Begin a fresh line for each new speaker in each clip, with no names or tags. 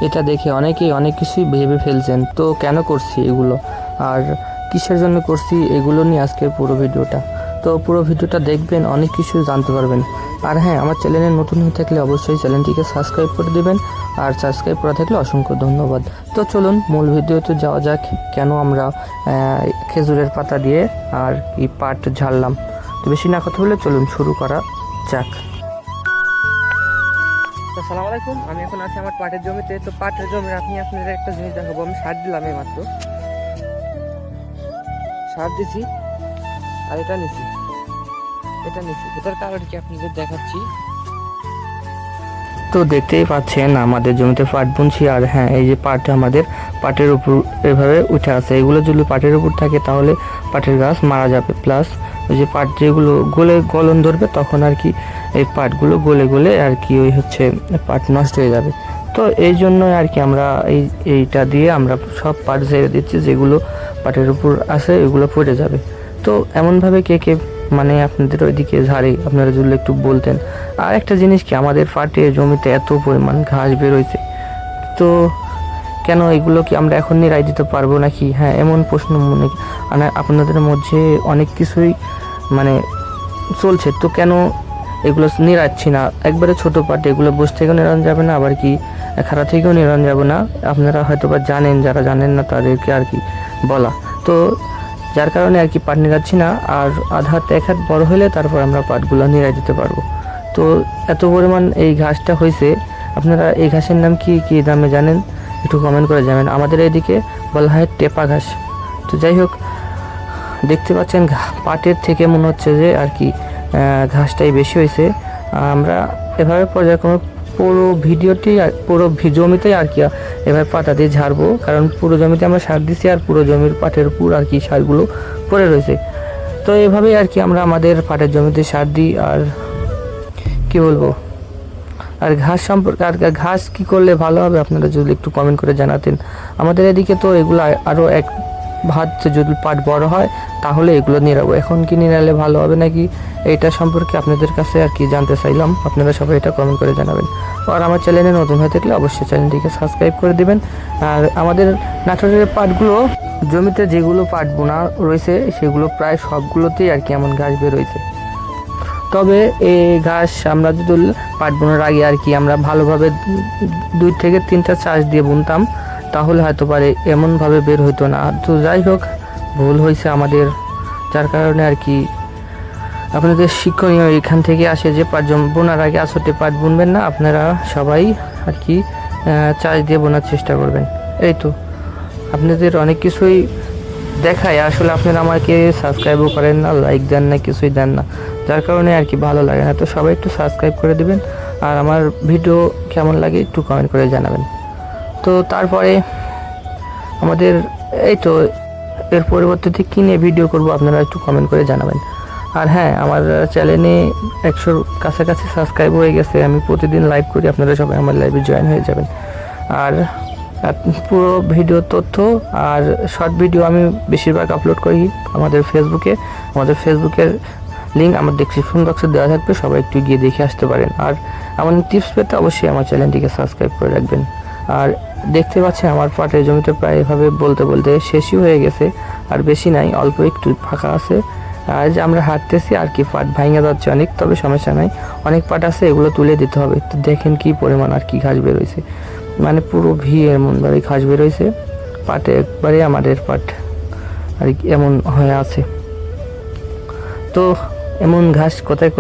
এটা দেখে অনেকেই অনেক কিছুই ভেবে ফেলছেন। তো কেন করছি এগুলো আর কিসের জন্য করছি এগুলো নিয়ে আজকের পুরো ভিডিওটা। তো পুরো ভিডিওটা দেখবেন, অনেক কিছু জানতে পারবেন। আর হ্যাঁ, আমার চ্যানেলে নতুন হয়ে থাকলে অবশ্যই চ্যানেলটিকে সাবস্ক্রাইব করে দেবেন, আর সাবস্ক্রাইব করা থাকলে অসংখ্য ধন্যবাদ। তো চলুন মূল ভিডিওতে যাওয়া যাক। কেন আমরা খেজুরের পাতা দিয়ে আর কি পাট ঝাড়লাম। তো বেশি না কথা বলে চলুন শুরু করা যাক। আসসালামু আলাইকুম, আমি এখন আছি আমার পাটের জমিতে। তো পাটের জমির আপনাদের একটা জিনিস দেখাবো। আমি সার দিলাম মাত্র, সার দিছি আর এটা নিছি, এটার কারণ কি আপনাদের দেখাচ্ছি। তো দেখতেই পাচ্ছেন আমাদের জমিতে পাট বুনছি। আর হ্যাঁ, এই যে পাট আমাদের পাটের উপর এভাবে উঠে আছে। এগুলো যদি পাটের উপর থাকে তাহলে পাটের গাছ মারা যাবে। প্লাস ওই যে পাট যেগুলো গলন ধরবে তখন আর কি এই পাটগুলো গলে আর কি ওই হচ্ছে পাট নষ্ট হয়ে যাবে। তো এই জন্য আর কি আমরা এইটা দিয়ে আমরা সব পাট ঝেড়ে দিচ্ছি, যেগুলো পাটের উপর আছে এগুলো পড়ে যাবে। তো এমনভাবে কে মানে আপনাদের ওইদিকে ঝাড়ে, আপনারা যদি একটু বলতেন। আর একটা জিনিস কি, আমাদের পাটে জমিতে এত পরিমাণ ঘাস বেরোইছে, তো কেন এগুলো কি আমরা এখন নিরাই দিতে পারবো নাকি? হ্যাঁ, এমন প্রশ্ন মনে আপনাদের মধ্যে অনেক কিছুই মানে চলছে। তো কেন এগুলো নিরাচ্ছি না? একবারে ছোট পাট, এগুলো বসে থেকেও নিরানো যাবে না, আবার কি খাড়া থেকেও নিরানো যাবে না। আপনারা হয়তো বা জানেন, যারা জানেন না তাদেরকে আর কি বলা। তো যার কারণে আর কি পাট নিরাচ্ছি না। আর আধা হাত এক হাত বড় হলে তারপর আমরা পাটগুলো নিরাই দিতে পারবো। তো এত পরিমাণ এই ঘাসটা হয়েছে। আপনারা এই ঘাসের নাম কি নামে জানেন একটু কমেন্ট করে যাবেন। আমাদের এইদিকে বলা হয় টেপা ঘাস। তো যাই হোক, দেখতে পাচ্ছেন পাটের থেকে মনে হচ্ছে যে আর কি ঘাসটাই বেশি হয়েছে। আমরা এভাবে পর্যায়ক্রমে পুরো ভিডিওটি পুরো জমিতেই আর কি এভাবে পাতা দিয়ে ঝাড়বো, কারণ পুরো জমিতে আমরা সার দিচ্ছি আর পুরো জমির পাটের উপর আর কি সারগুলো পড়ে রয়েছে। তো এভাবেই আর কি আমরা আমাদের পাটের জমিতে সার দিই। আর কি বলবো, আর ঘাস সম্পর্কে, আর ঘাস কি করলে ভালো হবে আপনারা যদি একটু কমেন্ট করে জানাতেন। আমাদের এদিকে তো এগুলো আরও এক ভাত যদি পাট বড় হয় তাহলে এগুলো নিরাবো। এখন কি নিরালে ভালো হবে নাকি, এটা সম্পর্কে আপনাদের কাছে আর কি জানতে চাইলাম। আপনারা সবাই এটা কমেন্ট করে জানাবেন। আর আমার চ্যানেলে নতুন হয়ে থাকলে অবশ্যই চ্যানেলটিকে সাবস্ক্রাইব করে দিবেন। আর আমাদের নাটোরের পাটগুলো, জমিতে যেগুলো পাট বোনা রয়েছে সেগুলো প্রায় সবগুলোতেই আর কি এমন ঘাস বের হয়েছে। তবে এই ঘাস আমরা যদি পাট বোনার আগে আর কি আমরা ভালোভাবে 2 থেকে 3টা চাষ দিয়ে বুনতাম তাহলে হয়তো পারে এমনভাবে বের হতো না। তো যাই হোক, ভুল হয়েছে আমাদের, যার কারণে আর কি আপনাদের শিক্ষণীয় এখান থেকে আসে যে পাট বোনার আগে আসলে পাট বুনবেন না, আপনারা সবাই আর কি চাষ দিয়ে বোনার চেষ্টা করবেন। এই তো আপনাদের অনেক কিছুই দেখায়, আসলে আপনারা আমাকে সাবস্ক্রাইবও করেন না, লাইক দেন না, কিছুই দেন না, যার কারণে আর কি ভালো লাগে না। তো সবাই একটু সাবস্ক্রাইব করে দিবেন, আর আমার ভিডিও কেমন লাগে একটু কমেন্ট করে জানাবেন। তো তারপরে আমাদের এই তো এর পরিবর্তে কী নিয়ে ভিডিও করব আপনারা একটু কমেন্ট করে জানাবেন। আর হ্যাঁ, আমার চ্যানেলে 100 কাছাকাছি সাবস্ক্রাইব হয়ে গেছে। আমি প্রতিদিন লাইভ করি, আপনারা সবাই আমার লাইভে জয়েন হয়ে যাবেন। আর পুরো ভিডিও তথ্য আর শর্ট ভিডিও আমি বেশিরভাগ আপলোড করি আমাদের ফেসবুকে। আমাদের ফেসবুকের লিঙ্ক আমার ডেসক্রিপশন বক্সে দেওয়া থাকবে, সবাই একটু গিয়ে দেখে আসতে পারেন। আর আমার টিপস পেতে অবশ্যই আমার চ্যানেলটিকে সাবস্ক্রাইব করে রাখবেন। আর দেখতে পাচ্ছেন আমার পাটের জমিতে প্রায় এভাবে বলতে বলতে শেষই হয়ে গেছে, আর বেশি নাই, অল্প একটু ফাঁকা আছে। আর যে আমরা হাঁটতেছি আর কি পাট ভাঙা যাচ্ছে অনেক, তবে সমস্যা নাই, অনেক পাট আছে, এগুলো তুলে দিতে হবে। তো দেখেন কি পরিমাণ আর কি ঘাস বেরোইছে, মানে পুরো এমনভাবে ঘাস বেরোইছে পাটে, একবারে আমাদের পাট আর এমন হয়ে আছে। তো এমন ঘাস কোথায়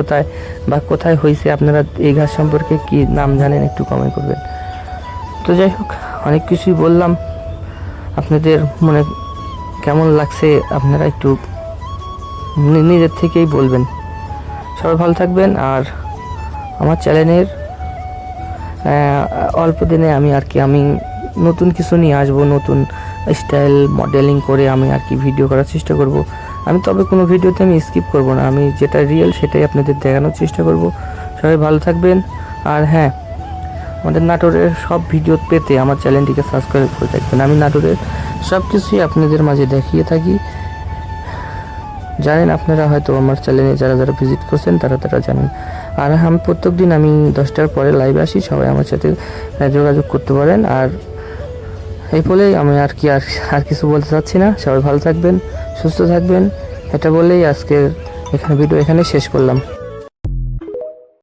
বা কোথায় হয়েছে, আপনারা এই ঘাস সম্পর্কে কি নাম জানেন একটু কমেন্ট করবেন। তো যাই হোক, অনেক কিছুই বললাম, আপনাদের মনে কেমন লাগছে আপনারা একটু নিজের থেকেই বলবেন। সবাই ভালো থাকবেন। আর আমার চ্যানেলের অল্প দিনে আমি নতুন কিছু নিয়ে আসবো, নতুন স্টাইল মডেলিং করে আমি আর কি ভিডিও করার চেষ্টা করব। তবে কোনো ভিডিওতে আমি স্কিপ করব না, আমি যেটা রিয়েল সেটাই আপনাদের দেখানোর চেষ্টা করব। সবাই ভালো থাকবেন। আর হ্যাঁ, আমাদের নাটোরের সব ভিডিও পেতে আমার চ্যানেলটিকে সাবস্ক্রাইব করে রাখবেন। আমি নাটোরের সব কিছুই আপনাদের মাঝে দেখিয়ে থাকি, জানেন আপনারা হয়তো আমার চ্যানেলে যারা ভিজিট করছেন তারা জানেন। আর আমি প্রত্যেকদিন আমি 10টার পরে লাইভে আসি, সবাই আমার সাথে যোগাযোগ করতে পারেন। আর এই বলেই আমি আর কিছু বলতে চাচ্ছি না। সবাই ভালো থাকবেন, সুস্থ থাকবেন, এটা বলেই আজকের ভিডিও এখানে শেষ করলাম।